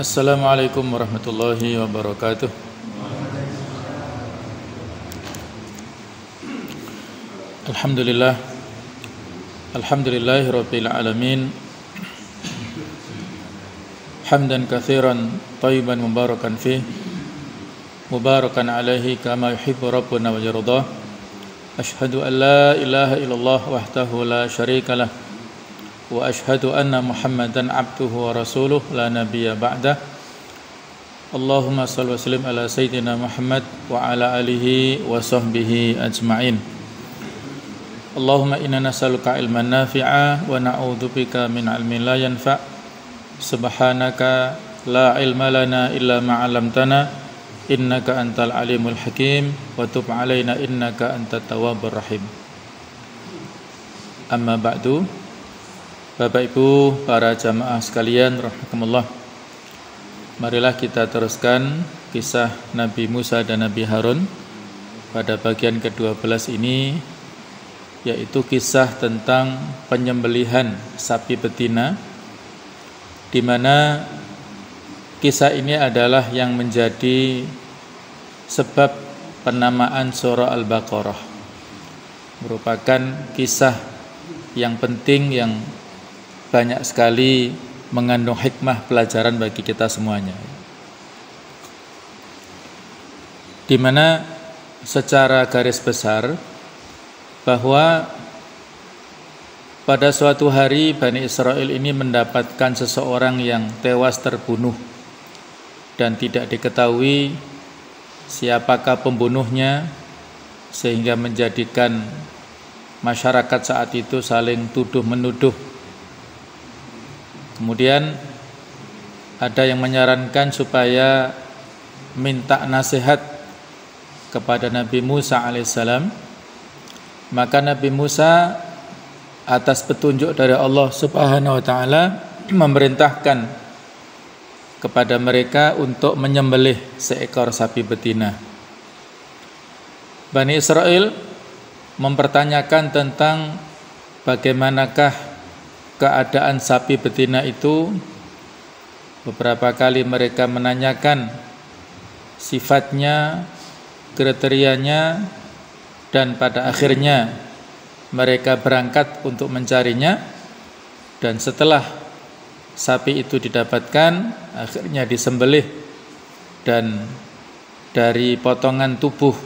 Assalamualaikum warahmatullahi wabarakatuh. Alhamdulillah. Alhamdulillahirabbil alamin. Hamdan katsiran thayyiban mubarakan fih. Mubarakan alaihi kama yuhibbu rabbuna wa yardah. Asyhadu an la ilaha illallah wahdahu la syarikalah. Wa ashhadu anna Muhammadan abduhu wa rasuluh la nabiyya ba'dah. Allahumma shalli wa sallim ala sayyidina Muhammad wa ala alihi wa sahbihi ajma'in. Allahumma inna nas'aluka ilman nafi'a wa na'udzubika min ilmin la yanfa'. Subhanaka la ilma lana illa ma 'allamtana innaka antal alimul hakim wa tub 'alaina innaka antat tawwabur rahim. Amma ba'du. Bapak Ibu, para jamaah sekalian rahimakumullah. Marilah kita teruskan kisah Nabi Musa dan Nabi Harun pada bagian ke-12 ini, yaitu kisah tentang penyembelihan sapi betina, di mana kisah ini adalah yang menjadi sebab penamaan surah Al-Baqarah. Merupakan kisah yang penting yang banyak sekali mengandung hikmah pelajaran bagi kita semuanya, di mana secara garis besar bahwa pada suatu hari Bani Israel ini mendapatkan seseorang yang tewas terbunuh dan tidak diketahui siapakah pembunuhnya, sehingga menjadikan masyarakat saat itu saling tuduh-menuduh. Kemudian ada yang menyarankan supaya minta nasihat kepada Nabi Musa alaihissalam. Maka Nabi Musa atas petunjuk dari Allah Subhanahu wa taala memerintahkan kepada mereka untuk menyembelih seekor sapi betina. Bani Israel mempertanyakan tentang bagaimanakah keadaan sapi betina itu. Beberapa kali mereka menanyakan sifatnya, kriterianya, dan pada akhirnya mereka berangkat untuk mencarinya. Dan setelah sapi itu didapatkan, akhirnya disembelih, dan dari potongan tubuh,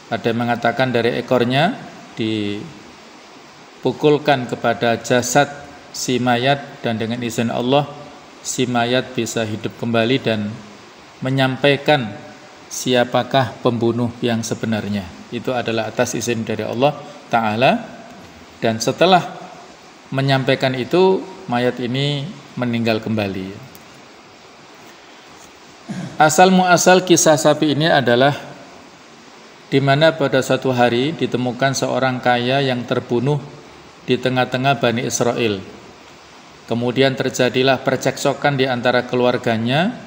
ada yang mengatakan dari ekornya, dipukulkan kepada jasad si mayat, dan dengan izin Allah si mayat bisa hidup kembali dan menyampaikan siapakah pembunuh yang sebenarnya. Itu adalah atas izin dari Allah Ta'ala. Dan setelah menyampaikan itu, mayat ini meninggal kembali. Asal muasal kisah sapi ini adalah di mana pada suatu hari ditemukan seorang kaya yang terbunuh di tengah-tengah Bani Israel. Kemudian terjadilah percekcokan di antara keluarganya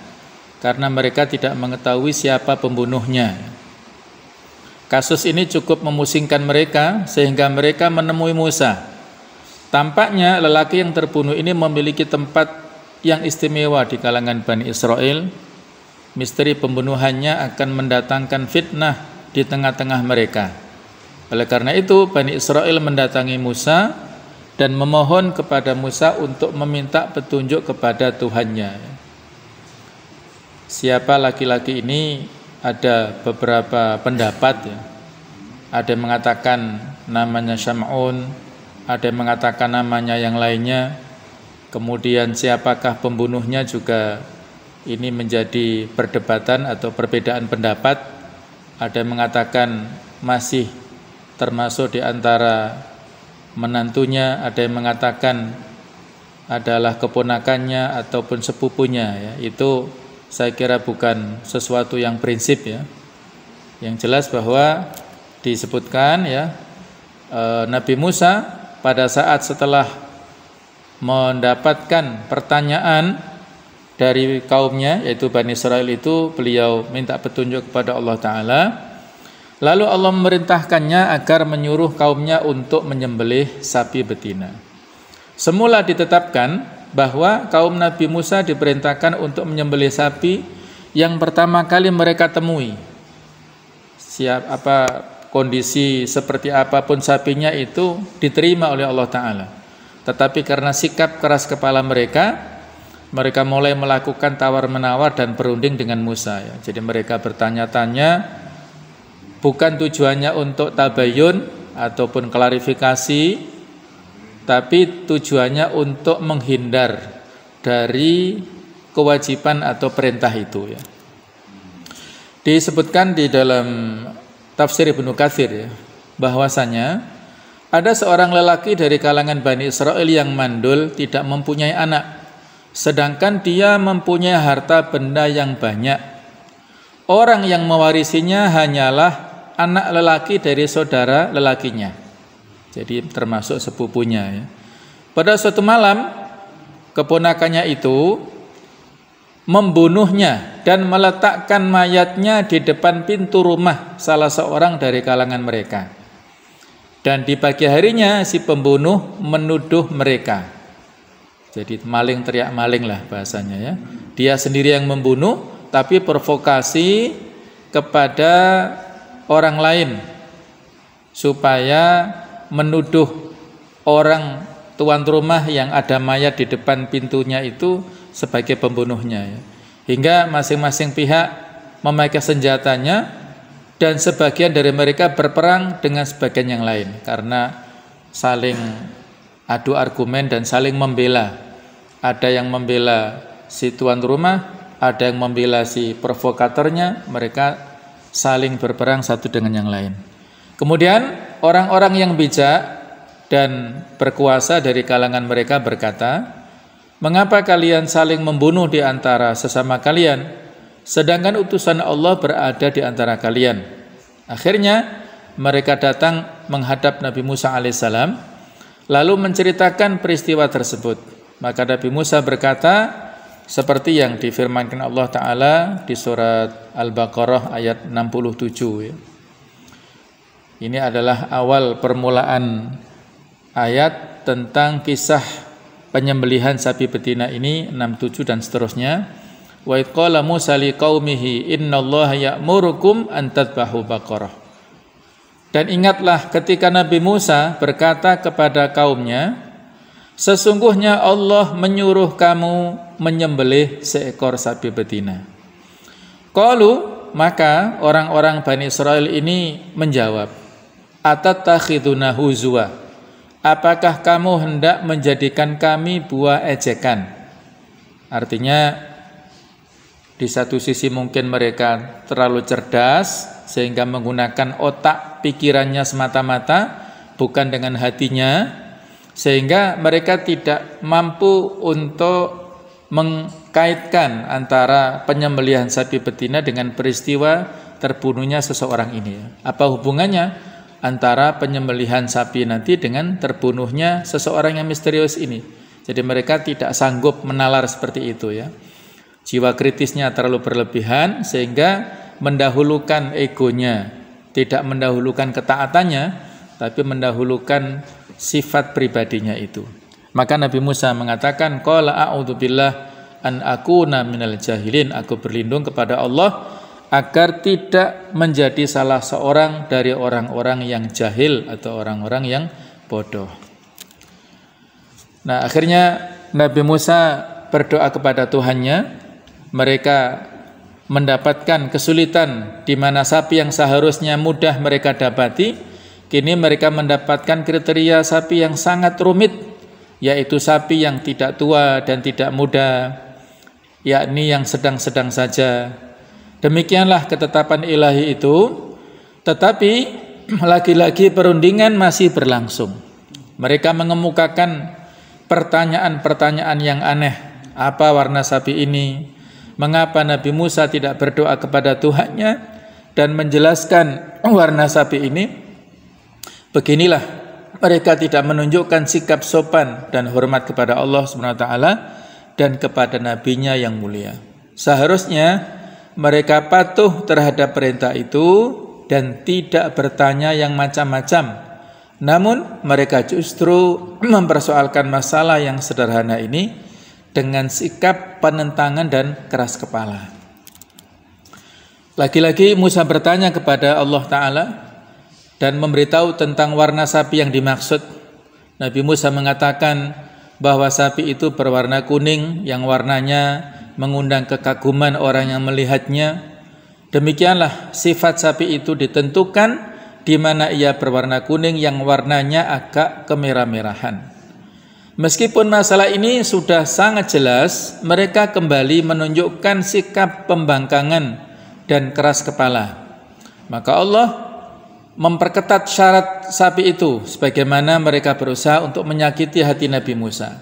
karena mereka tidak mengetahui siapa pembunuhnya. Kasus ini cukup memusingkan mereka sehingga mereka menemui Musa. Tampaknya lelaki yang terbunuh ini memiliki tempat yang istimewa di kalangan Bani Israel. Misteri pembunuhannya akan mendatangkan fitnah di tengah-tengah mereka. Oleh karena itu Bani Israel mendatangi Musa dan memohon kepada Musa untuk meminta petunjuk kepada Tuhannya. Siapa laki-laki ini? Ada beberapa pendapat ya. Ada yang mengatakan namanya Syam'un, ada yang mengatakan namanya yang lainnya. Kemudian siapakah pembunuhnya juga ini menjadi perdebatan atau perbedaan pendapat. Ada yang mengatakan masih termasuk di antara menantunya, ada yang mengatakan adalah keponakannya ataupun sepupunya ya. Itu saya kira bukan sesuatu yang prinsip ya. Yang jelas bahwa disebutkan ya, Nabi Musa pada saat setelah mendapatkan pertanyaan dari kaumnya, yaitu Bani Israel itu, beliau minta petunjuk kepada Allah Ta'ala. Lalu Allah memerintahkannya agar menyuruh kaumnya untuk menyembelih sapi betina. Semula ditetapkan bahwa kaum Nabi Musa diperintahkan untuk menyembelih sapi yang pertama kali mereka temui. Kondisi seperti apapun sapinya itu diterima oleh Allah Ta'ala. Tetapi karena sikap keras kepala mereka mulai melakukan tawar-menawar dan berunding dengan Musa. Ya. Jadi mereka bertanya-tanya, bukan tujuannya untuk tabayun ataupun klarifikasi, tapi tujuannya untuk menghindar dari kewajiban atau perintah itu. Ya. Disebutkan di dalam tafsir Ibnu Katsir ya, bahwasanya ada seorang lelaki dari kalangan Bani Israel yang mandul, tidak mempunyai anak, sedangkan dia mempunyai harta benda yang banyak. Orang yang mewarisinya hanyalah anak lelaki dari saudara lelakinya, jadi termasuk sepupunya ya. Pada suatu malam keponakannya itu membunuhnya dan meletakkan mayatnya di depan pintu rumah salah seorang dari kalangan mereka. Dan di pagi harinya si pembunuh menuduh mereka. Jadi maling teriak maling lah bahasanya ya. Dia sendiri yang membunuh, tapi provokasi kepada orang lain supaya menuduh orang tuan rumah yang ada mayat di depan pintunya itu sebagai pembunuhnya ya. Hingga masing-masing pihak memakai senjatanya dan sebagian dari mereka berperang dengan sebagian yang lain karena saling adu argumen dan saling membela. Ada yang membela si tuan rumah, ada yang membela si provokatornya, mereka saling berperang satu dengan yang lain. Kemudian orang-orang yang bijak dan berkuasa dari kalangan mereka berkata, "Mengapa kalian saling membunuh di antara sesama kalian, sedangkan utusan Allah berada di antara kalian?" Akhirnya mereka datang menghadap Nabi Musa alaihissalam, lalu menceritakan peristiwa tersebut. Maka Nabi Musa berkata, seperti yang difirmankan Allah Ta'ala di surat Al-Baqarah ayat 67 ya. Ini adalah awal permulaan ayat tentang kisah penyembelihan sapi betina ini, 67 dan seterusnya. Wa idh qala Musa liqaumihi innallaha ya'murukum an tadhbahu baqarah. Dan ingatlah ketika Nabi Musa berkata kepada kaumnya, sesungguhnya Allah menyuruh kamu menyembelih seekor sapi betina. Qalu, maka orang-orang Bani Israel ini menjawab, atattakhiduna huzwa, apakah kamu hendak menjadikan kami buah ejekan? Artinya di satu sisi mungkin mereka terlalu cerdas sehingga menggunakan otak pikirannya semata-mata bukan dengan hatinya, sehingga mereka tidak mampu untuk mengkaitkan antara penyembelihan sapi betina dengan peristiwa terbunuhnya seseorang ini. Apa hubungannya antara penyembelihan sapi nanti dengan terbunuhnya seseorang yang misterius ini? Jadi mereka tidak sanggup menalar seperti itu ya. Jiwa kritisnya terlalu berlebihan sehingga mendahulukan egonya, tidak mendahulukan ketaatannya, tapi mendahulukan sifat pribadinya itu. Maka Nabi Musa mengatakan, qala a'udzubillah an akuna minal jahilin, aku berlindung kepada Allah agar tidak menjadi salah seorang dari orang-orang yang jahil atau orang-orang yang bodoh. Nah, akhirnya Nabi Musa berdoa kepada Tuhannya. Mereka mendapatkan kesulitan di mana sapi yang seharusnya mudah mereka dapati, kini mereka mendapatkan kriteria sapi yang sangat rumit, yaitu sapi yang tidak tua dan tidak muda, yakni yang sedang-sedang saja. Demikianlah ketetapan ilahi itu, tetapi lagi-lagi perundingan masih berlangsung. Mereka mengemukakan pertanyaan-pertanyaan yang aneh. Apa warna sapi ini? Mengapa Nabi Musa tidak berdoa kepada Tuhannya dan menjelaskan warna sapi ini? Beginilah mereka tidak menunjukkan sikap sopan dan hormat kepada Allah SWT dan kepada nabinya yang mulia. Seharusnya mereka patuh terhadap perintah itu dan tidak bertanya yang macam-macam. Namun mereka justru mempersoalkan masalah yang sederhana ini dengan sikap penentangan dan keras kepala. Lagi-lagi Musa bertanya kepada Allah Ta'ala dan memberitahu tentang warna sapi yang dimaksud. Nabi Musa mengatakan bahwa sapi itu berwarna kuning yang warnanya mengundang kekaguman orang yang melihatnya. Demikianlah sifat sapi itu ditentukan, di mana ia berwarna kuning yang warnanya agak kemerah-merahan. Meskipun masalah ini sudah sangat jelas, mereka kembali menunjukkan sikap pembangkangan dan keras kepala. Maka Allah memperketat syarat sapi itu, sebagaimana mereka berusaha untuk menyakiti hati Nabi Musa.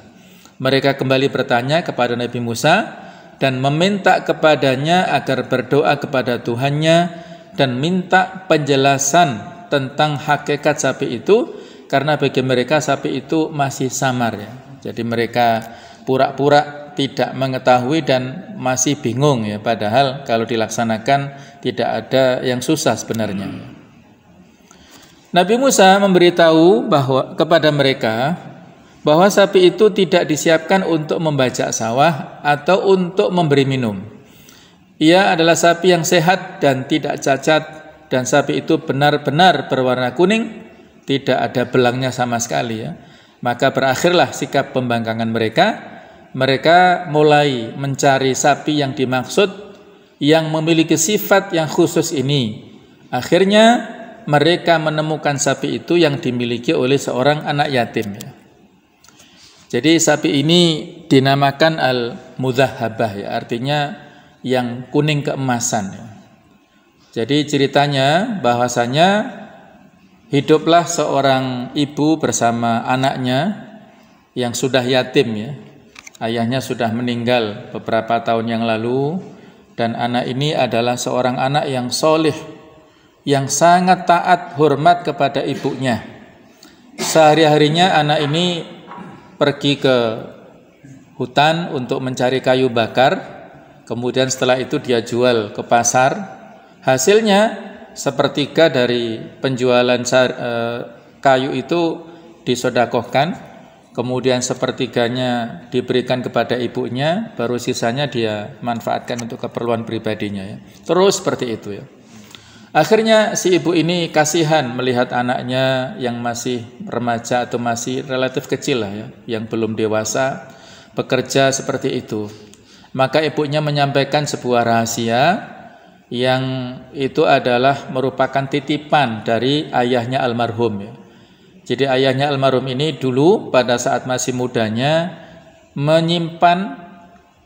Mereka kembali bertanya kepada Nabi Musa dan meminta kepadanya agar berdoa kepada Tuhannya dan minta penjelasan tentang hakikat sapi itu, karena bagi mereka sapi itu masih samar ya. Jadi mereka pura-pura tidak mengetahui dan masih bingung ya, padahal kalau dilaksanakan tidak ada yang susah sebenarnya. Nabi Musa memberitahu kepada mereka bahwa sapi itu tidak disiapkan untuk membajak sawah atau untuk memberi minum. Ia adalah sapi yang sehat dan tidak cacat, dan sapi itu benar-benar berwarna kuning, tidak ada belangnya sama sekali ya. Maka berakhirlah sikap pembangkangan mereka. Mereka mulai mencari sapi yang dimaksud yang memiliki sifat yang khusus ini. Akhirnya mereka menemukan sapi itu yang dimiliki oleh seorang anak yatim ya. Jadi sapi ini dinamakan al-mudzahabah ya, artinya yang kuning keemasan ya. Jadi ceritanya bahwasanya hiduplah seorang ibu bersama anaknya yang sudah yatim ya. Ayahnya sudah meninggal beberapa tahun yang lalu, dan anak ini adalah seorang anak yang soleh, yang sangat taat hormat kepada ibunya. Sehari-harinya anak ini pergi ke hutan untuk mencari kayu bakar, kemudian setelah itu dia jual ke pasar. Hasilnya sepertiga dari penjualan kayu itu disedekahkan, kemudian sepertiganya diberikan kepada ibunya, baru sisanya dia manfaatkan untuk keperluan pribadinya ya. Terus seperti itu ya. Akhirnya si ibu ini kasihan melihat anaknya yang masih remaja atau masih relatif kecil lah ya, yang belum dewasa, bekerja seperti itu. Maka ibunya menyampaikan sebuah rahasia yang itu adalah merupakan titipan dari ayahnya almarhum ya. Jadi ayahnya almarhum ini dulu pada saat masih mudanya menyimpan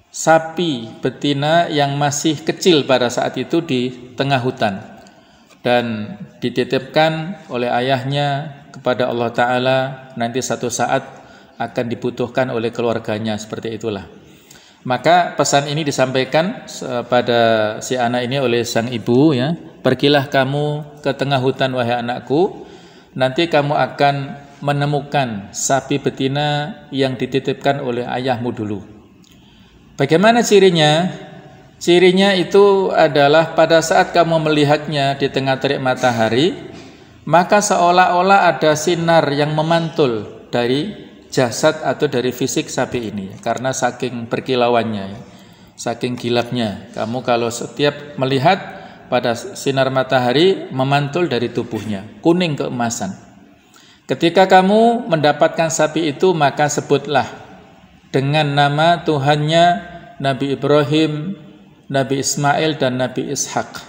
sapi betina yang masih kecil pada saat itu di tengah hutan, dan dititipkan oleh ayahnya kepada Allah Ta'ala, nanti satu saat akan dibutuhkan oleh keluarganya, seperti itulah. Maka pesan ini disampaikan pada si anak ini oleh sang ibu ya, pergilah kamu ke tengah hutan wahai anakku, nanti kamu akan menemukan sapi betina yang dititipkan oleh ayahmu dulu. Bagaimana cirinya? Cirinya itu adalah pada saat kamu melihatnya di tengah terik matahari, maka seolah-olah ada sinar yang memantul dari jasad atau dari fisik sapi ini, karena saking berkilauannya, saking kilapnya. Kamu kalau setiap melihat pada sinar matahari memantul dari tubuhnya, kuning keemasan. Ketika kamu mendapatkan sapi itu, maka sebutlah dengan nama Tuhannya Nabi Ibrahim, Nabi Ismail, dan Nabi Ishak.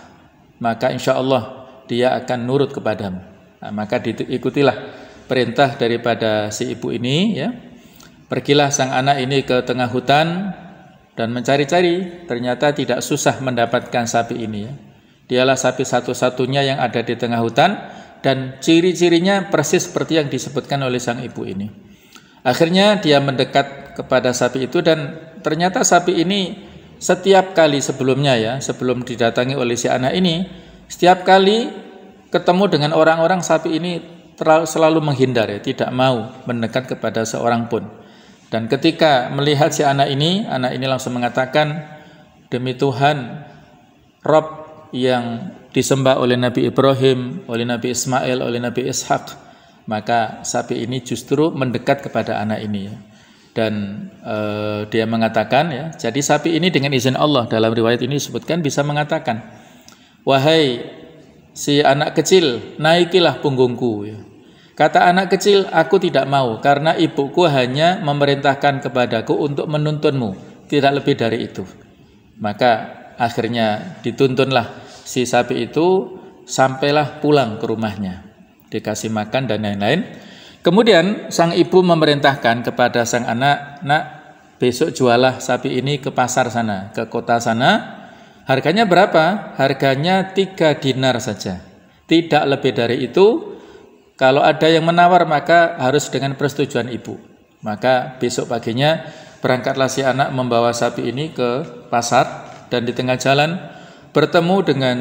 Maka insya Allah dia akan nurut kepadamu. Nah, maka diikutilah perintah daripada si ibu ini ya. Pergilah sang anak ini ke tengah hutan dan mencari-cari. Ternyata tidak susah mendapatkan sapi ini ya. Dialah sapi satu-satunya yang ada di tengah hutan, dan ciri-cirinya persis seperti yang disebutkan oleh sang ibu ini. Akhirnya dia mendekat kepada sapi itu, dan ternyata sapi ini setiap kali sebelumnya ya, sebelum didatangi oleh si anak ini, setiap kali ketemu dengan orang-orang, sapi ini selalu menghindar ya, tidak mau mendekat kepada seorang pun. Dan ketika melihat si anak ini langsung mengatakan, demi Tuhan, Rob yang disembah oleh Nabi Ibrahim, oleh Nabi Ismail, oleh Nabi Ishak, maka sapi ini justru mendekat kepada anak ini ya. Dan dia mengatakan ya, jadi sapi ini dengan izin Allah, dalam riwayat ini disebutkan bisa mengatakan, wahai si anak kecil, naikilah punggungku ya. Kata anak kecil, aku tidak mau karena ibuku hanya memerintahkan kepadaku untuk menuntunmu, tidak lebih dari itu. Maka akhirnya dituntunlah si sapi itu, sampailah pulang ke rumahnya, dikasih makan dan lain-lain. Kemudian sang ibu memerintahkan kepada sang anak, nak, besok jualah sapi ini ke pasar sana, ke kota sana. Harganya berapa? Harganya 3 dinar saja, tidak lebih dari itu. Kalau ada yang menawar maka harus dengan persetujuan ibu. Maka besok paginya berangkatlah si anak membawa sapi ini ke pasar, dan di tengah jalan bertemu dengan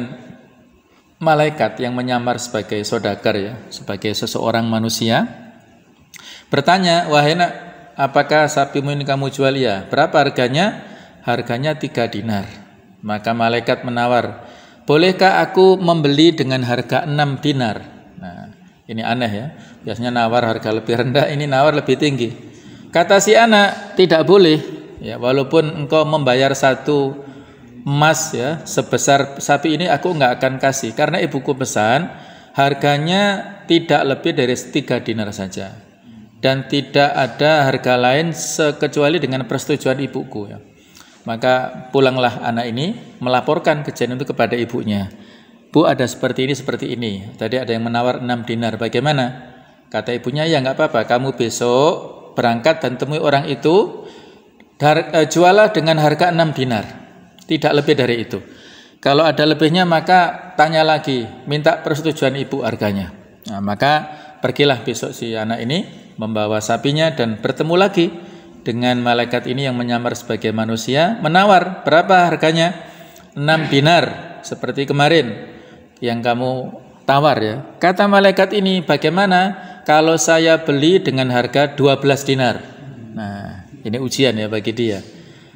malaikat yang menyamar sebagai saudagar ya, sebagai seseorang manusia. Bertanya, wahai nak, apakah sapimu ini kamu jual ya? Berapa harganya? Harganya 3 dinar. Maka malaikat menawar, bolehkah aku membeli dengan harga 6 dinar? Nah, ini aneh ya. Biasanya nawar harga lebih rendah, ini nawar lebih tinggi. Kata si anak, tidak boleh ya, walaupun engkau membayar 1 emas ya sebesar sapi ini, aku enggak akan kasih karena ibuku pesan harganya tidak lebih dari 3 dinar saja, dan tidak ada harga lain kecuali dengan persetujuan ibuku ya. Maka pulanglah anak ini melaporkan kejadian itu kepada ibunya. Bu, ada seperti ini. Tadi ada yang menawar 6 dinar, bagaimana? Kata ibunya, ya enggak apa-apa, kamu besok berangkat dan temui orang itu, jualah dengan harga 6 dinar, tidak lebih dari itu. Kalau ada lebihnya maka tanya lagi, minta persetujuan ibu harganya. Nah, maka pergilah besok si anak ini membawa sapinya dan bertemu lagi dengan malaikat ini yang menyamar sebagai manusia, menawar, berapa harganya? 6 dinar, seperti kemarin yang kamu tawar ya. Kata malaikat ini, bagaimana kalau saya beli dengan harga 12 dinar? Nah, ini ujian ya bagi dia.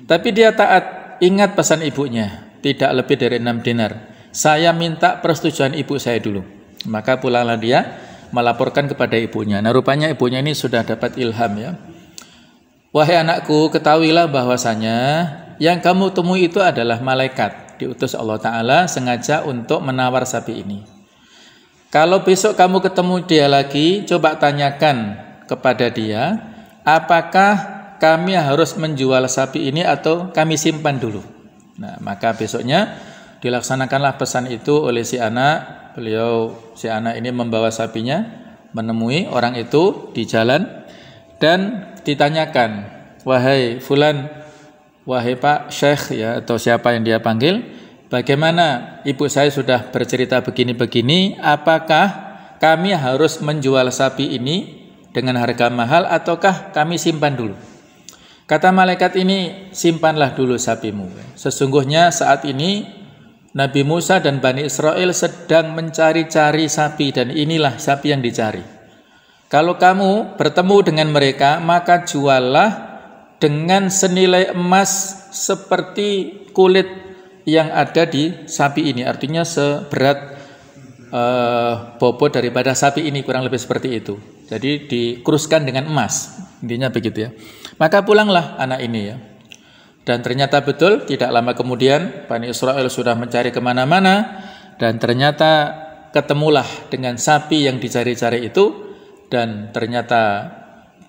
Tapi dia taat, ingat pesan ibunya, tidak lebih dari 6 dinar. Saya minta persetujuan ibu saya dulu. Maka pulanglah dia melaporkan kepada ibunya. Nah, rupanya ibunya ini sudah dapat ilham ya. Wahai anakku, ketahuilah bahwasanya yang kamu temui itu adalah malaikat, diutus Allah Ta'ala sengaja untuk menawar sapi ini. Kalau besok kamu ketemu dia lagi, coba tanyakan kepada dia, apakah kami harus menjual sapi ini atau kami simpan dulu. Nah, maka besoknya dilaksanakanlah pesan itu oleh si anak. Si anak ini membawa sapinya, menemui orang itu di jalan dan ditanyakan, wahai fulan, wahai Pak Syekh ya, atau siapa yang dia panggil, bagaimana ibu saya sudah bercerita begini-begini, apakah kami harus menjual sapi ini dengan harga mahal ataukah kami simpan dulu? Kata malaikat ini, simpanlah dulu sapimu. Sesungguhnya saat ini Nabi Musa dan Bani Israel sedang mencari-cari sapi, dan inilah sapi yang dicari. Kalau kamu bertemu dengan mereka, maka juallah dengan senilai emas seperti kulit yang ada di sapi ini. Artinya seberat bobot daripada sapi ini, kurang lebih seperti itu. Jadi dikeruskan dengan emas, intinya begitu ya. Maka pulanglah anak ini ya. Dan ternyata betul, tidak lama kemudian Bani Israel sudah mencari kemana-mana, dan ternyata ketemulah dengan sapi yang dicari-cari itu, dan ternyata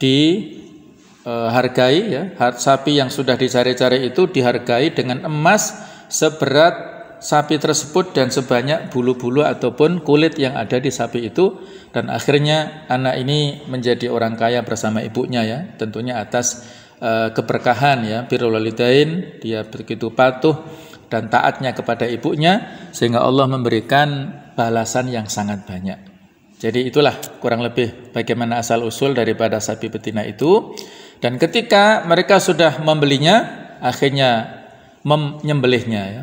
dihargai ya, sapi yang sudah dicari-cari itu dihargai dengan emas seberat sapi tersebut dan sebanyak bulu-bulu ataupun kulit yang ada di sapi itu. Dan akhirnya anak ini menjadi orang kaya bersama ibunya ya, tentunya atas keberkahan ya, birrul walidain, dia begitu patuh dan taatnya kepada ibunya sehingga Allah memberikan balasan yang sangat banyak. Jadi itulah kurang lebih bagaimana asal usul daripada sapi betina itu. Dan ketika mereka sudah membelinya, akhirnya menyembelihnya ya.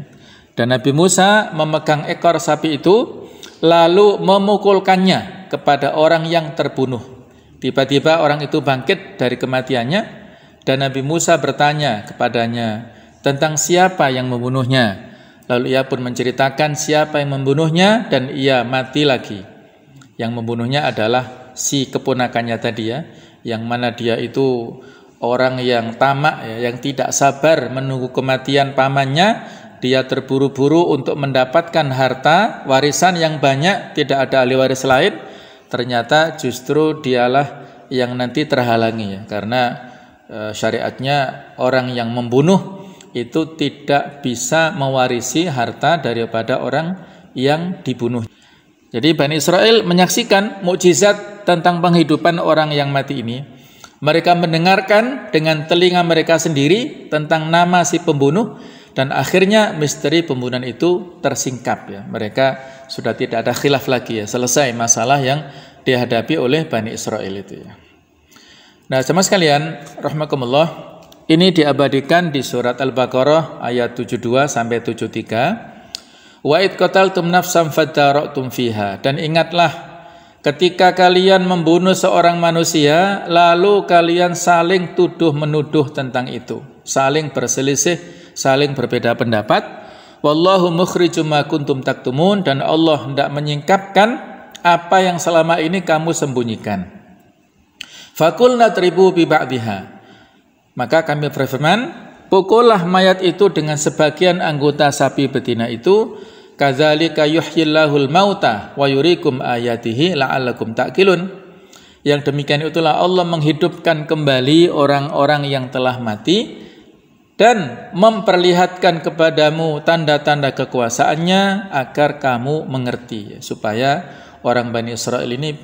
Dan Nabi Musa memegang ekor sapi itu lalu memukulkannya kepada orang yang terbunuh. Tiba-tiba orang itu bangkit dari kematiannya. Dan Nabi Musa bertanya kepadanya tentang siapa yang membunuhnya. Lalu ia pun menceritakan siapa yang membunuhnya dan ia mati lagi. Yang membunuhnya adalah si keponakannya tadi ya, yang mana dia itu orang yang tamak ya, yang tidak sabar menunggu kematian pamannya, dia terburu-buru untuk mendapatkan harta warisan yang banyak, tidak ada ahli waris lain, ternyata justru dialah yang nanti terhalangi ya, karena syariatnya orang yang membunuh itu tidak bisa mewarisi harta daripada orang yang dibunuh. Jadi Bani Israel menyaksikan mukjizat tentang penghidupan orang yang mati ini. Mereka mendengarkan dengan telinga mereka sendiri tentang nama si pembunuh, dan akhirnya misteri pembunuhan itu tersingkap ya. Mereka sudah tidak ada khilaf lagi ya, selesai masalah yang dihadapi oleh Bani Israel itu ya. Nah, jemaah sekalian, rahimakumullah, ini diabadikan di surat Al-Baqarah ayat 72 sampai 73. Wa id qataltum nafsan fadara'tum fiha, dan ingatlah ketika kalian membunuh seorang manusia lalu kalian saling tuduh menuduh tentang itu, saling berselisih, saling berbeda pendapat. Wallahu mukhrijum ma kuntum taktumun, dan Allah hendak menyingkapkan apa yang selama ini kamu sembunyikan. Fakulna tribu bi ba'dihha, maka kami berfirman, pukullah mayat itu dengan sebagian anggota sapi betina itu. Kadzalika yuhyillahul mauta wa yurikum ayatihi la'allakum ta'qilun. Yang demikian itulah Allah menghidupkan kembali orang-orang yang telah mati dan memperlihatkan kepadamu tanda-tanda kekuasaannya agar kamu mengerti, supaya orang Bani Israel ini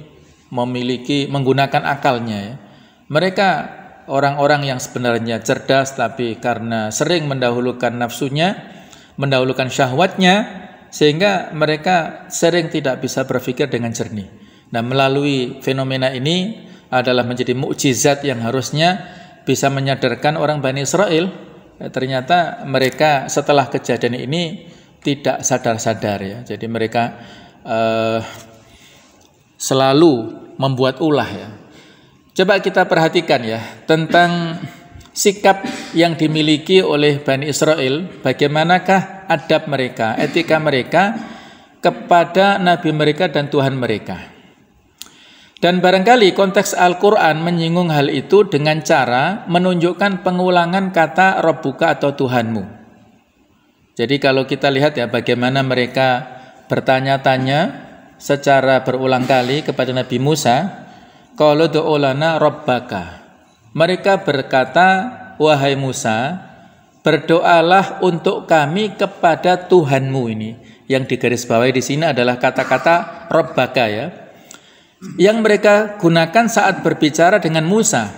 menggunakan akalnya ya. Mereka orang-orang yang sebenarnya cerdas, tapi karena sering mendahulukan nafsunya, mendahulukan syahwatnya, sehingga mereka sering tidak bisa berpikir dengan jernih. Nah, melalui fenomena ini adalah menjadi mukjizat yang harusnya bisa menyadarkan orang Bani Israel. Ternyata mereka setelah kejadian ini tidak sadar-sadar ya. Jadi mereka selalu membuat ulah ya. Coba kita perhatikan ya tentang sikap yang dimiliki oleh Bani Israel. Bagaimanakah adab mereka, etika mereka kepada Nabi mereka dan Tuhan mereka. Dan barangkali konteks Al-Quran menyinggung hal itu dengan cara menunjukkan pengulangan kata Rabbuka atau Tuhanmu. Jadi kalau kita lihat ya bagaimana mereka bertanya-tanya secara berulang kali kepada Nabi Musa, qalu du'u lana rabbaka. Mereka berkata, wahai Musa, berdoalah untuk kami kepada Tuhanmu. Ini yang digarisbawahi di sini adalah kata-kata rabbaka ya, yang mereka gunakan saat berbicara dengan Musa.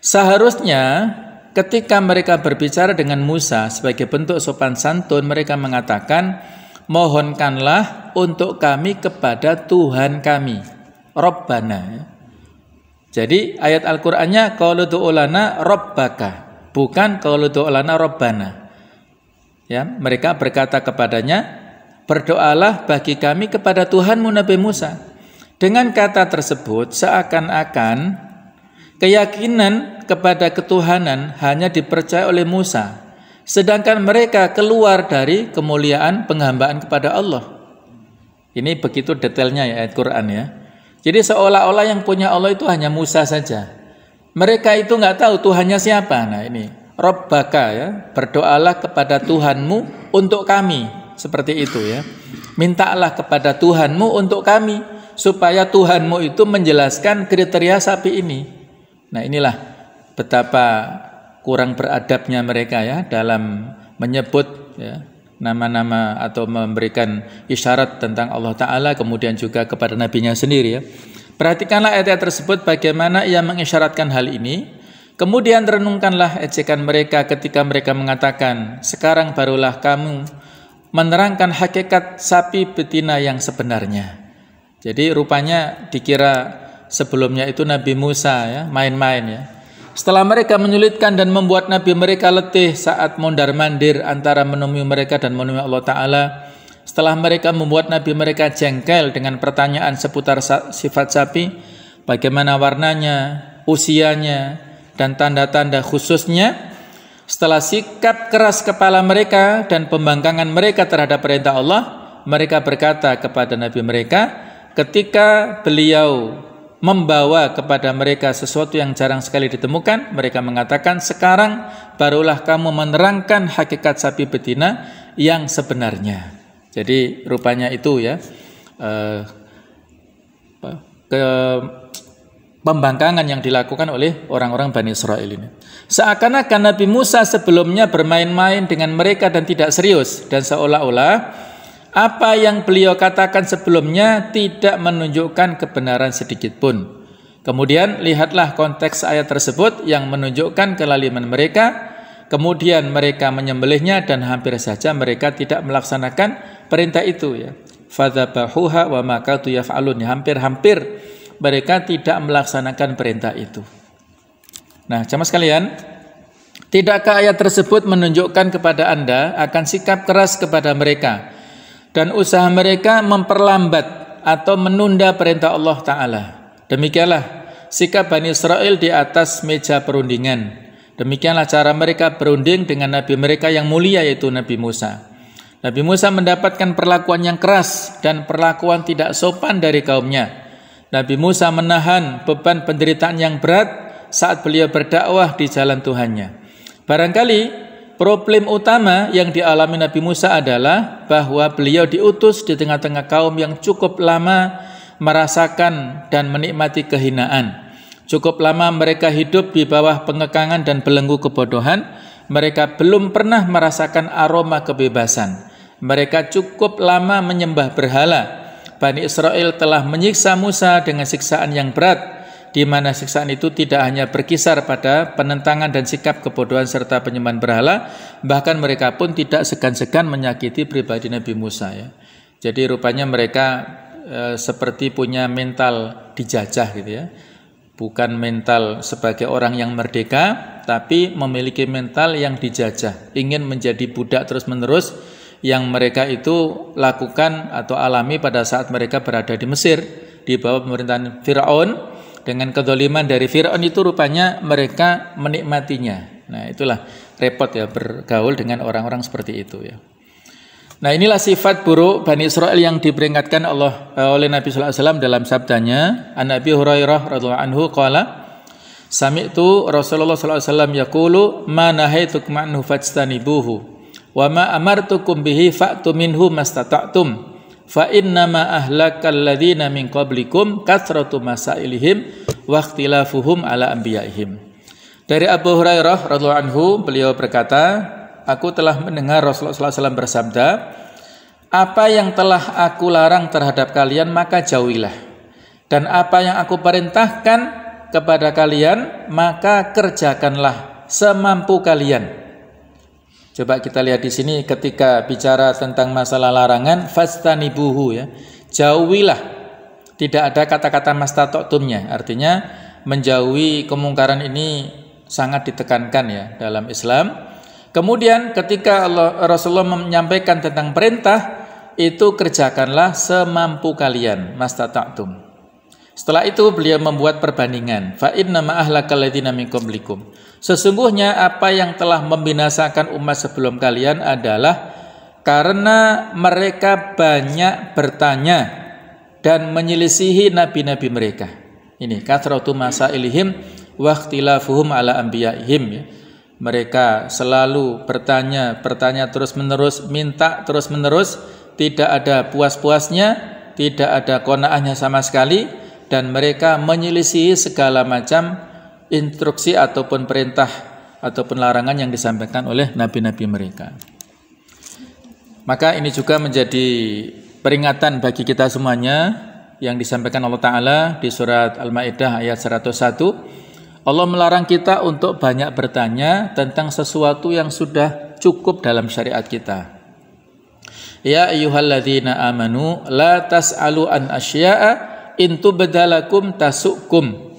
Seharusnya ketika mereka berbicara dengan Musa sebagai bentuk sopan santun, mereka mengatakan, mohonkanlah untuk kami kepada Tuhan kami, Rabbana. Jadi ayat Al-Qur'annya qalu du'u lana rabbaka, bukan qalu du'u lana rabbana. Ya, mereka berkata kepadanya, berdoalah bagi kami kepada Tuhanmu Nabi Musa. Dengan kata tersebut seakan-akan keyakinan kepada ketuhanan hanya dipercaya oleh Musa, sedangkan mereka keluar dari kemuliaan penghambaan kepada Allah. Ini begitu detailnya ya ayat Quran ya. Jadi seolah-olah yang punya Allah itu hanya Musa saja. Mereka itu nggak tahu Tuhannya siapa. Nah ini Rabbaka ya, berdoalah kepada Tuhanmu untuk kami, seperti itu ya. Mintalah kepada Tuhanmu untuk kami, supaya Tuhanmu itu menjelaskan kriteria sapi ini. Nah inilah betapa kurang beradabnya mereka ya dalam menyebut ya nama-nama atau memberikan isyarat tentang Allah Ta'ala, kemudian juga kepada nabinya sendiri ya. Perhatikanlah ayat-ayat tersebut bagaimana ia mengisyaratkan hal ini. Kemudian renungkanlah ejekan mereka ketika mereka mengatakan, sekarang barulah kamu menerangkan hakikat sapi betina yang sebenarnya. Jadi rupanya dikira sebelumnya itu Nabi Musa ya, main-main ya. Setelah mereka menyulitkan dan membuat Nabi mereka letih saat mondar-mandir antara menemui mereka dan menemui Allah Ta'ala, setelah mereka membuat Nabi mereka jengkel dengan pertanyaan seputar sifat sapi, bagaimana warnanya, usianya, dan tanda-tanda khususnya, setelah sikap keras kepala mereka dan pembangkangan mereka terhadap perintah Allah, mereka berkata kepada Nabi mereka, ketika beliau membawa kepada mereka sesuatu yang jarang sekali ditemukan, mereka mengatakan, sekarang barulah kamu menerangkan hakikat sapi betina yang sebenarnya. Jadi rupanya itu ya pembangkangan yang dilakukan oleh orang-orang Bani Israel ini. Seakan-akan Nabi Musa sebelumnya bermain-main dengan mereka dan tidak serius, dan seolah-olah apa yang beliau katakan sebelumnya tidak menunjukkan kebenaran sedikit pun. Kemudian lihatlah konteks ayat tersebut yang menunjukkan kelaliman mereka. Kemudian mereka menyembelihnya dan hampir saja mereka tidak melaksanakan perintah itu ya. Fadzabahuha wa ma kadu yaf'alun. Hampir-hampir mereka tidak melaksanakan perintah itu. Nah, jamaah sekalian, tidakkah ayat tersebut menunjukkan kepada Anda akan sikap keras kepada mereka dan usaha mereka memperlambat atau menunda perintah Allah Ta'ala? Demikianlah sikap Bani Israel di atas meja perundingan. Demikianlah cara mereka berunding dengan Nabi mereka yang mulia, yaitu Nabi Musa. Nabi Musa mendapatkan perlakuan yang keras dan perlakuan tidak sopan dari kaumnya. Nabi Musa menahan beban penderitaan yang berat saat beliau berdakwah di jalan Tuhannya. Barangkali problem utama yang dialami Nabi Musa adalah bahwa beliau diutus di tengah-tengah kaum yang cukup lama merasakan dan menikmati kehinaan. Cukup lama mereka hidup di bawah pengekangan dan belenggu kebodohan. Mereka belum pernah merasakan aroma kebebasan. Mereka cukup lama menyembah berhala. Bani Israel telah menyiksa Musa dengan siksaan yang berat, di mana siksaan itu tidak hanya berkisar pada penentangan dan sikap kebodohan serta penyembahan berhala, bahkan mereka pun tidak segan-segan menyakiti pribadi Nabi Musa ya. Jadi rupanya mereka seperti punya mental dijajah gitu ya. Bukan mental sebagai orang yang merdeka, tapi memiliki mental yang dijajah, ingin menjadi budak terus-menerus, yang mereka itu lakukan atau alami pada saat mereka berada di Mesir di bawah pemerintahan Fir'aun. Dengan kezaliman dari Fir'aun itu rupanya mereka menikmatinya. Nah, itulah repot ya bergaul dengan orang-orang seperti itu ya. Nah, inilah sifat buruk Bani Israel yang diperingatkan Allah oleh Nabi sallallahu alaihi wasallam dalam sabdanya. An Abi Hurairah radhiyallahu anhu qala, sami'tu Rasulullah sallallahu alaihi wasallam yaqulu ma nahaitukum anhu fajtanibuhu wa ma amartukum bihi fa'tu minhu mastata'tum fa innama ahlakal ladzina min qablikum kathratu masailihim wa ikhtilafuhum ala anbiya'ihim. Dari Abu Hurairah radhiyallahu anhu, beliau berkata, aku telah mendengar Rasulullah SAW bersabda, apa yang telah aku larang terhadap kalian maka jauhilah, dan apa yang aku perintahkan kepada kalian maka kerjakanlah semampu kalian. Coba kita lihat di sini ketika bicara tentang masalah larangan, fastanibuhu ya, jauhilah. Tidak ada kata-kata mastata'tumnya, artinya menjauhi kemungkaran ini sangat ditekankan ya dalam Islam. Kemudian ketika Rasulullah menyampaikan tentang perintah, itu kerjakanlah semampu kalian, mastata'tum. Setelah itu beliau membuat perbandingan. Fa inna ma ahlakal ladzina min qablikum. Sesungguhnya apa yang telah membinasakan umat sebelum kalian adalah karena mereka banyak bertanya dan menyelisihi nabi-nabi mereka. Ini kathratu masailihim wa ikhtilafuhum ala anbiya'ihim ya. Mereka selalu bertanya terus-menerus, minta terus-menerus, tidak ada puas-puasnya, tidak ada qanaahnya sama sekali, dan mereka menyelisihi segala macam instruksi ataupun perintah ataupun larangan yang disampaikan oleh nabi-nabi mereka. Maka ini juga menjadi peringatan bagi kita semuanya yang disampaikan Allah Ta'ala di surat Al-Ma'idah ayat 101. Allah melarang kita untuk banyak bertanya tentang sesuatu yang sudah cukup dalam syariat kita. Ya ayyuhalladzina amanu la tas'alu an asya'a in tubdalakum tasukum.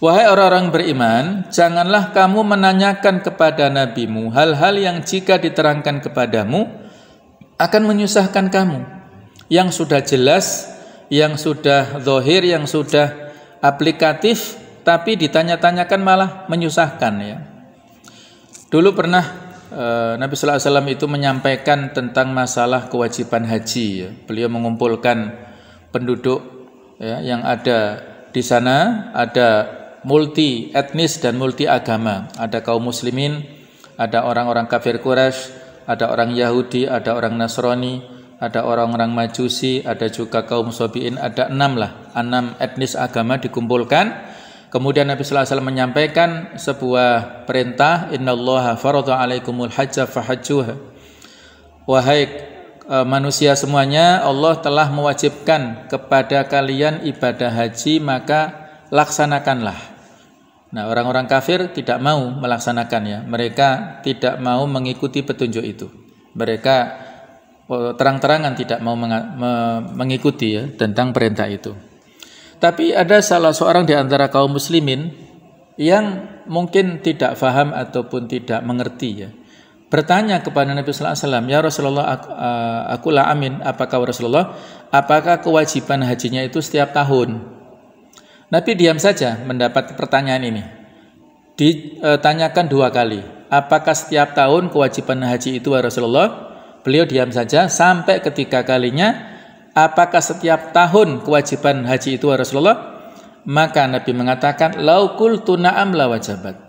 Wahai orang-orang beriman, janganlah kamu menanyakan kepada nabimu hal-hal yang jika diterangkan kepadamu akan menyusahkan kamu. Yang sudah jelas, yang sudah zahir, yang sudah aplikatif, tapi ditanya-tanyakan malah menyusahkan ya. Dulu pernah Nabi sallallahu alaihi wasallam itu menyampaikan tentang masalah kewajiban haji ya. Beliau mengumpulkan penduduk ya, yang ada Di sana ada multi etnis dan multi agama. Ada kaum muslimin, ada orang-orang kafir Quraisy, ada orang Yahudi, ada orang Nasrani, ada orang-orang Majusi, ada juga kaum Sabi'in, ada 6 etnis agama dikumpulkan. Kemudian Nabi sallallahu alaihi wasallam menyampaikan sebuah perintah, innallaha faradha 'alaikumul hajja fahajjuha. Wahai manusia semuanya, Allah telah mewajibkan kepada kalian ibadah haji, maka laksanakanlah. Nah, orang-orang kafir tidak mau melaksanakannya. Mereka tidak mau mengikuti petunjuk itu. Mereka terang-terangan tidak mau mengikuti ya tentang perintah itu. Tapi ada salah seorang di antara kaum muslimin yang mungkin tidak faham ataupun tidak mengerti ya. Bertanya kepada Nabi sallallahu alaihi wasallam, "Ya Rasulullah, aku la amin, apakah Rasulullah, apakah kewajiban hajinya itu setiap tahun?" Nabi diam saja mendapat pertanyaan ini. Ditanyakan 2 kali, "Apakah setiap tahun kewajiban haji itu ya Rasulullah?" Beliau diam saja sampai ketiga kalinya, apakah setiap tahun kewajiban haji itu Rasulullah? Maka Nabi mengatakan, lau qultu na'am la wajabat.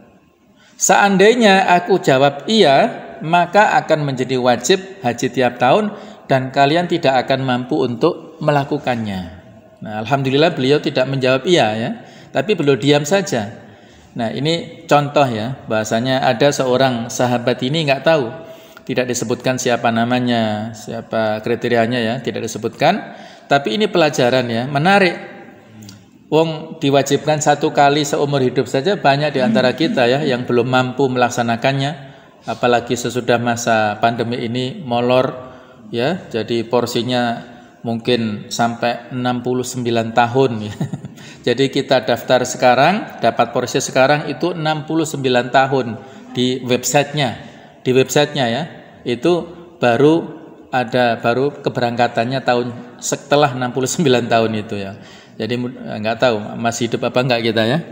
Seandainya aku jawab iya, maka akan menjadi wajib haji tiap tahun dan kalian tidak akan mampu untuk melakukannya. Nah, alhamdulillah beliau tidak menjawab iya ya, tapi beliau diam saja. Nah, ini contoh ya, bahasanya ada seorang sahabat ini nggak tahu. Tidak disebutkan siapa namanya, siapa kriterianya ya, tidak disebutkan. Tapi ini pelajaran ya, menarik. Wong diwajibkan 1 kali seumur hidup saja, banyak di antara kita ya yang belum mampu melaksanakannya. Apalagi sesudah masa pandemi ini molor ya, jadi porsinya mungkin sampai 69 tahun ya. Jadi kita daftar sekarang, dapat porsi sekarang itu 69 tahun di websitenya. Di websitenya ya, itu baru keberangkatannya tahun setelah 69 tahun itu ya. Jadi nggak tahu masih hidup apa enggak kita ya.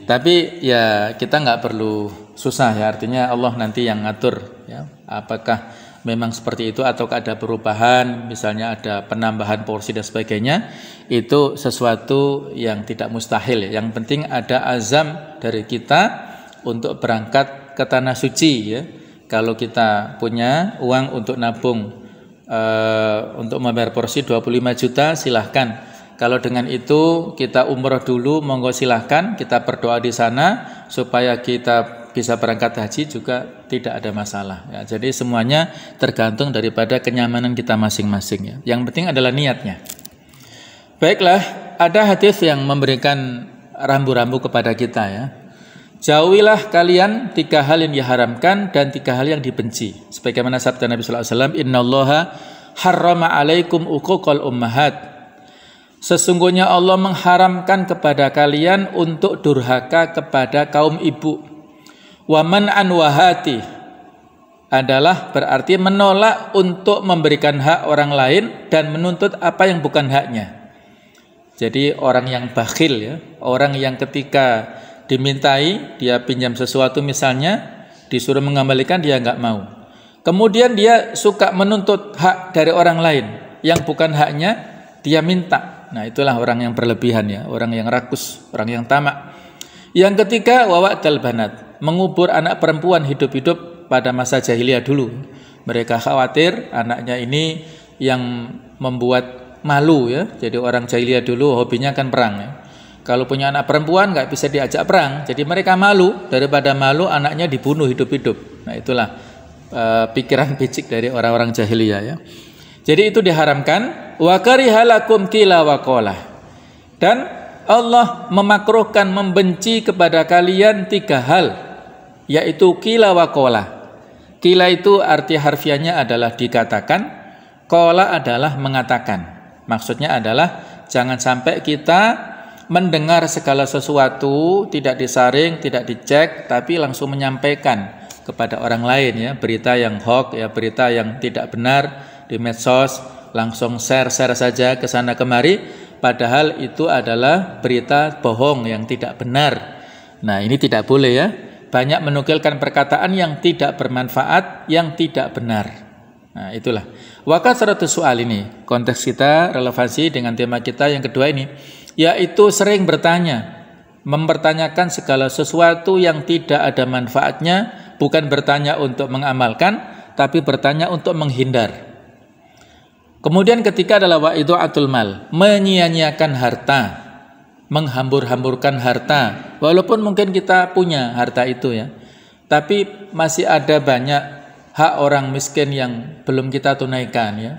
Tapi ya kita nggak perlu susah ya, artinya Allah nanti yang ngatur ya. Apakah memang seperti itu atau ada perubahan, misalnya ada penambahan porsi dan sebagainya, itu sesuatu yang tidak mustahil ya. Yang penting ada azam dari kita untuk berangkat ke tanah suci ya. Kalau kita punya uang untuk nabung untuk membayar porsi 25 juta silahkan. Kalau dengan itu kita umroh dulu, monggo silahkan. Kita berdoa di sana supaya kita bisa berangkat haji juga tidak ada masalah ya. Jadi semuanya tergantung daripada kenyamanan kita masing-masing ya. Yang penting adalah niatnya. Baiklah, ada hadis yang memberikan rambu-rambu kepada kita ya. Jauhilah kalian 3 hal yang diharamkan dan 3 hal yang dibenci. Sebagaimana sabda Nabi sallallahu alaihi wasallam, "Innallaha harrama 'alaikum uquqal ummahat." Sesungguhnya Allah mengharamkan kepada kalian untuk durhaka kepada kaum ibu. Wa man'an wahati adalah berarti menolak untuk memberikan hak orang lain dan menuntut apa yang bukan haknya. Jadi orang yang bakhil ya, orang yang ketika dimintai, dia pinjam sesuatu misalnya, disuruh mengembalikan dia nggak mau. Kemudian dia suka menuntut hak dari orang lain yang bukan haknya, dia minta. Nah, itulah orang yang berlebihan ya, orang yang rakus, orang yang tamak. Yang ketiga, wa'dal banat, mengubur anak perempuan hidup-hidup pada masa jahiliyah dulu. Mereka khawatir anaknya ini yang membuat malu ya. Jadi orang jahiliyah dulu hobinya kan perang ya. Kalau punya anak perempuan nggak bisa diajak perang, jadi mereka malu, daripada malu anaknya dibunuh hidup-hidup. Nah, itulah pikiran picik dari orang-orang jahiliyah ya. Jadi itu diharamkan. Wa karihalakum qila wa qala. Dan Allah memakruhkan, membenci kepada kalian 3 hal, yaitu qila wa qala. Qila itu arti harfiahnya adalah dikatakan, qala adalah mengatakan. Maksudnya adalah jangan sampai kita mendengar segala sesuatu, tidak disaring, tidak dicek, tapi langsung menyampaikan kepada orang lain ya, berita yang hoax ya, berita yang tidak benar di medsos, langsung share saja ke sana kemari, padahal itu adalah berita bohong yang tidak benar. Nah, ini tidak boleh ya. Banyak menukilkan perkataan yang tidak bermanfaat, yang tidak benar. Nah, itulah. Wa kasratus soal ini, konteks kita relevansi dengan tema kita yang kedua ini. yaitu sering bertanya, mempertanyakan segala sesuatu yang tidak ada manfaatnya, bukan bertanya untuk mengamalkan, tapi bertanya untuk menghindar. Kemudian ketiga adalah wa'idu'atul mal, menyia-nyiakan harta, menghambur-hamburkan harta, walaupun mungkin kita punya harta itu ya, tapi masih ada banyak hak orang miskin yang belum kita tunaikan ya.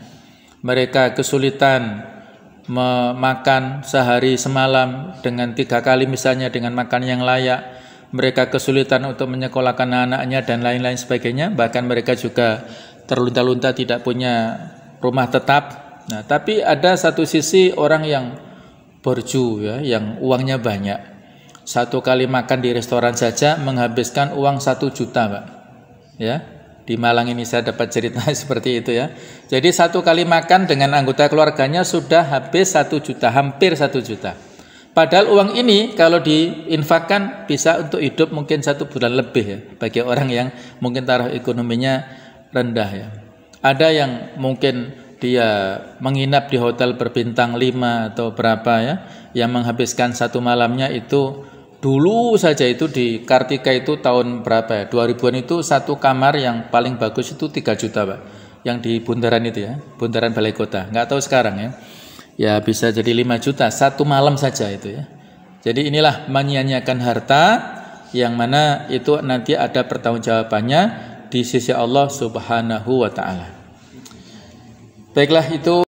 Mereka kesulitan memakan sehari semalam dengan 3 kali misalnya dengan makan yang layak, mereka kesulitan untuk menyekolahkan anak-anaknya dan lain-lain sebagainya, bahkan mereka juga terlunta-lunta tidak punya rumah tetap. Nah, tapi ada satu sisi orang yang borju ya, yang uangnya banyak, 1 kali makan di restoran saja menghabiskan uang 1 juta Pak ya. Di Malang ini saya dapat cerita seperti itu ya. Jadi 1 kali makan dengan anggota keluarganya sudah habis 1 juta, hampir 1 juta. Padahal uang ini kalau diinfakkan bisa untuk hidup mungkin 1 bulan lebih ya, bagi orang yang mungkin taraf ekonominya rendah ya. Ada yang mungkin dia menginap di hotel berbintang 5 atau berapa ya, yang menghabiskan 1 malamnya itu dulu saja itu di Kartika itu tahun berapa ya, 2000-an itu 1 kamar yang paling bagus itu 3 juta Pak, yang di Bundaran itu ya, Bundaran Balai Kota, nggak tahu sekarang ya, ya bisa jadi 5 juta 1 malam saja itu ya. Jadi inilah menyia-nyiakan harta yang mana itu nanti ada pertanggungjawabannya di sisi Allah Subhanahu wa Ta'ala. Baiklah, itu